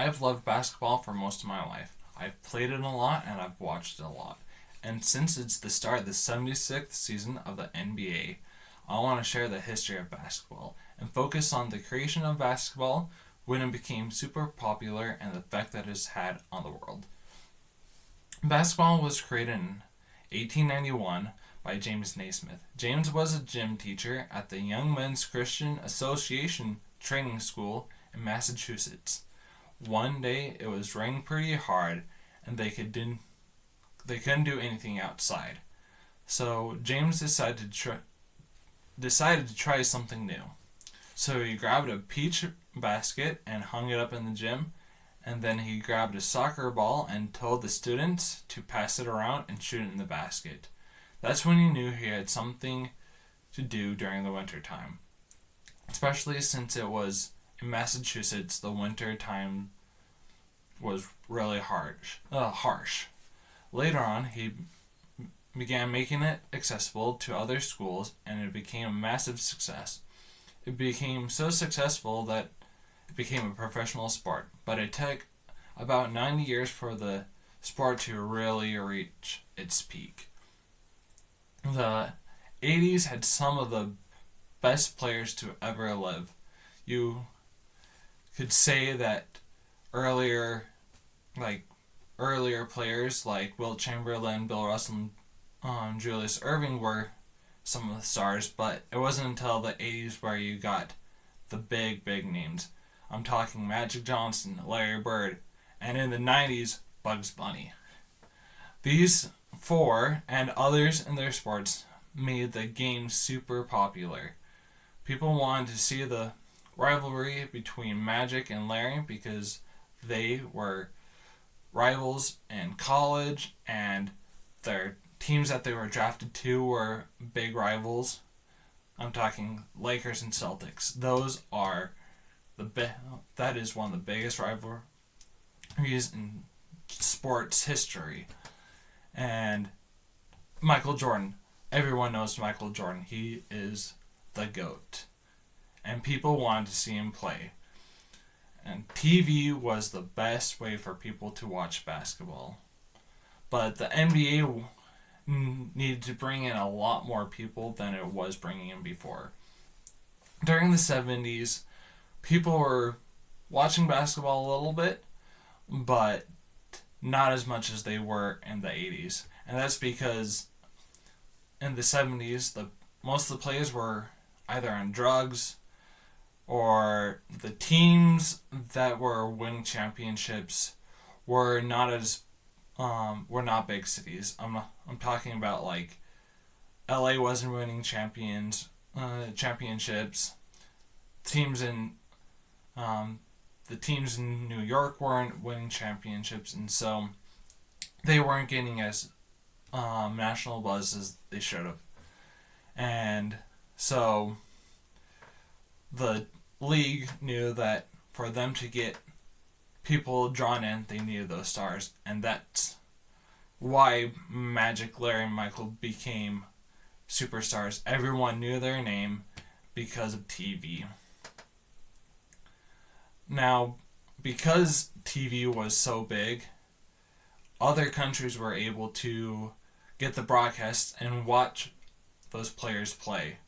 I've loved basketball for most of my life. I've played it a lot and I've watched it a lot. And since it's the start of the 76th season of the NBA, I want to share the history of basketball and focus on the creation of basketball when it became super popular and the effect that it's had on the world. Basketball was created in 1891 by James Naismith. James was a gym teacher at the Young Men's Christian Association Training School in Massachusetts. One day it was raining pretty hard and they couldn't do anything outside. So James decided to try something new. So he grabbed a peach basket and hung it up in the gym, and then he grabbed a soccer ball and told the students to pass it around and shoot it in the basket. That's when he knew he had something to do during the winter time. Especially since it was in Massachusetts, the winter time was really harsh. Later on, he began making it accessible to other schools, and it became a massive success. It became so successful that it became a professional sport, but it took about 90 years for the sport to really reach its peak. The 80s had some of the best players to ever live. You could say that earlier players like Wilt Chamberlain, Bill Russell, and Julius Erving were some of the stars, but it wasn't until the 80s where you got the big names. I'm talking Magic Johnson, Larry Bird, and in the 90s, Bugs Bunny. These four and others in their sports made the game super popular. People wanted to see the rivalry between Magic and Larry because they were rivals in college and their teams that they were drafted to were big rivals. I'm talking Lakers and Celtics. That is one of the biggest rivalries in sports history. And Michael Jordan. Everyone knows Michael Jordan. He is the GOAT. And people wanted to see him play. And TV was the best way for people to watch basketball. But the NBA needed to bring in a lot more people than it was bringing in before. During the 70s, people were watching basketball a little bit, but not as much as they were in the 80s. And that's because in the 70s, most of the players were either on drugs, or the teams that were winning championships were not big cities. I'm talking about like LA wasn't winning championships. The teams in New York weren't winning championships, and so they weren't getting as national buzz as they should have. And so the league knew that for them to get people drawn in, they needed those stars. And that's why Magic, Larry, and Michael became superstars. Everyone knew their name because of TV. Now, because TV was so big, other countries were able to get the broadcasts and watch those players play.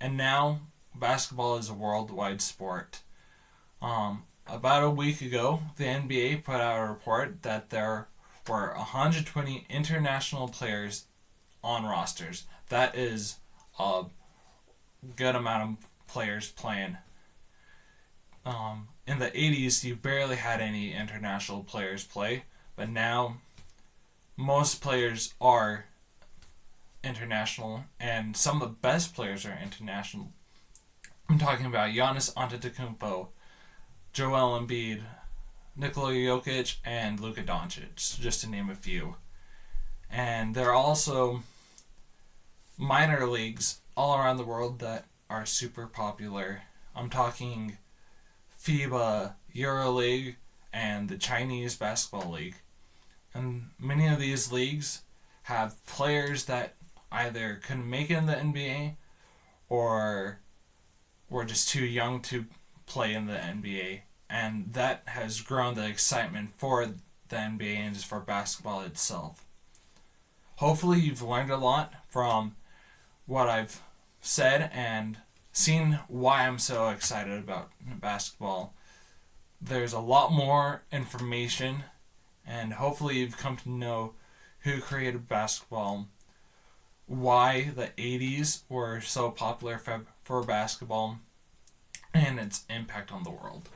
And now, basketball is a worldwide sport. About a week ago, the NBA put out a report that there were 120 international players on rosters. That is a good amount of players playing. In the 80s, you barely had any international players play, but now most players are international, and some of the best players are international. I'm talking about Giannis Antetokounmpo, Joel Embiid, Nikola Jokic, and Luka Doncic, just to name a few. And there are also minor leagues all around the world that are super popular. I'm talking FIBA, EuroLeague, and the Chinese Basketball League. And many of these leagues have players that either couldn't make it in the NBA or were just too young to play in the NBA. and that has grown the excitement for the NBA and just for basketball itself. Hopefully you've learned a lot from what I've said and seen why I'm so excited about basketball. There's a lot more information, and hopefully you've come to know who created basketball, why the 80s were so popular for basketball, and its impact on the world.